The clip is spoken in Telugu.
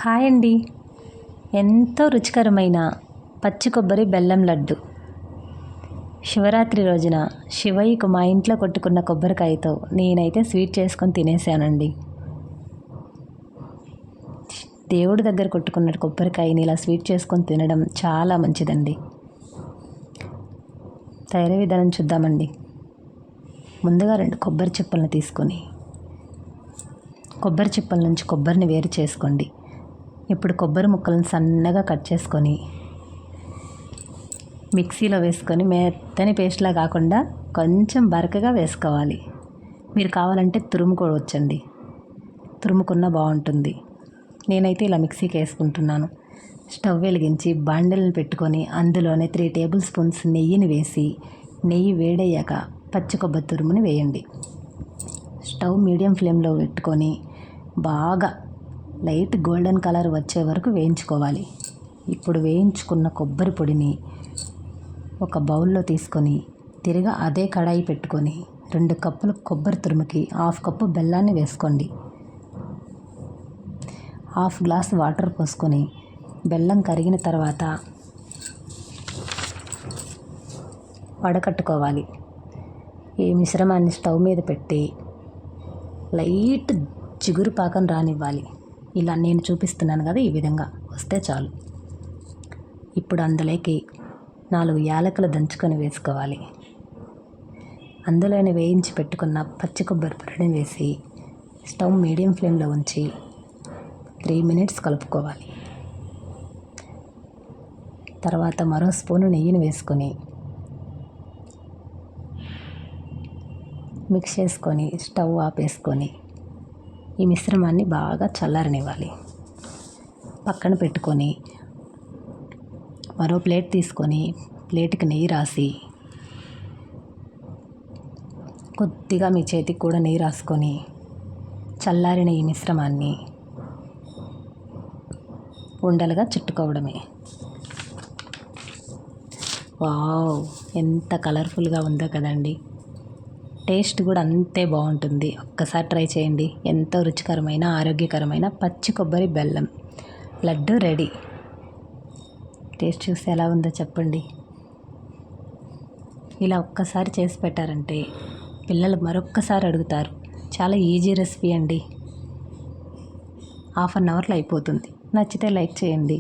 హాయ్ అండి. ఎంతో రుచికరమైన పచ్చి కొబ్బరి బెల్లం లడ్డు. శివరాత్రి రోజున శివయ్యకు మా ఇంట్లో కొట్టుకున్న కొబ్బరికాయతో నేనైతే స్వీట్ చేసుకొని తినేసానండి. దేవుడి దగ్గర కొట్టుకున్న కొబ్బరికాయని ఇలా స్వీట్ చేసుకొని తినడం చాలా మంచిదండి. తయారీ విధానం చూద్దామండి. ముందుగా 2 కొబ్బరి చిప్పలను తీసుకొని కొబ్బరి చిప్పల నుంచి కొబ్బరిని వేరు చేసుకోండి. ఇప్పుడు కొబ్బరి ముక్కలను సన్నగా కట్ చేసుకొని మిక్సీలో వేసుకొని మెత్తని పేస్ట్లా కాకుండా కొంచెం బరకగా వేసుకోవాలి. మీరు కావాలంటే తురుముకోవచ్చండి, తురుముకున్న బాగుంటుంది. నేనైతే ఇలా మిక్సీకి వేసుకుంటున్నాను. స్టవ్ వెలిగించి బాండెలను పెట్టుకొని అందులోనే 3 టేబుల్ స్పూన్స్ నెయ్యిని వేసి నెయ్యి వేడయ్యాక పచ్చి కొబ్బరి తురుముని వేయండి. స్టవ్ మీడియం ఫ్లేమ్లో పెట్టుకొని బాగా లైట్ గోల్డెన్ కలర్ వచ్చే వరకు వేయించుకోవాలి. ఇప్పుడు వేయించుకున్న కొబ్బరి పొడిని ఒక బౌల్లో తీసుకొని తిరిగా అదే కడాయి పెట్టుకొని 2 కప్పుల కొబ్బరి తురుముకి 1/2 కప్పు బెల్లాన్ని వేసుకోండి. 1/2 గ్లాస్ వాటర్ పోసుకొని బెల్లం కరిగిన తర్వాత వడకట్టుకోవాలి. ఈ మిశ్రమాన్ని స్టవ్ మీద పెట్టి లైట్ చిగురు పాకం రానివ్వాలి. ఇలా నేను చూపిస్తున్నాను కదా, ఈ విధంగా వస్తే చాలు. ఇప్పుడు అందులోకి 4 యాలకులు దంచుకొని వేసుకోవాలి. అందులోనే వేయించి పెట్టుకున్న పచ్చి కొబ్బరి పొడిని వేసి స్టవ్ మీడియం ఫ్లేమ్లో ఉంచి 3 మినిట్స్ కలుపుకోవాలి. తర్వాత మరో స్పూను నెయ్యిని వేసుకొని మిక్స్ చేసుకొని స్టవ్ ఆపేసుకొని ఈ మిశ్రమాన్ని బాగా చల్లారనివ్వాలి. పక్కన పెట్టుకొని మరో ప్లేట్ తీసుకొని ప్లేట్కి నెయ్యి రాసి కొద్దిగా మీ చేతికి కూడా నెయ్యి రాసుకొని చల్లారిన ఈ మిశ్రమాన్ని ఉండలుగా చుట్టుకోవడమే. వావ్, ఎంత కలర్ఫుల్గా ఉందో కదండి. టేస్ట్ కూడా అంతే బాగుంటుంది. ఒక్కసారి ట్రై చేయండి. ఎంతో రుచికరమైన ఆరోగ్యకరమైన పచ్చి కొబ్బరి బెల్లం లడ్డు రెడీ. టేస్ట్ చూసి ఎలా ఉందో చెప్పండి. ఇలా ఒక్కసారి చేసి పెట్టారంటే పిల్లలు మరొక్కసారి అడుగుతారు. చాలా ఈజీ రెసిపీ అండి. 1/2 అవర్లో అయిపోతుంది. నచ్చితే లైక్ చేయండి.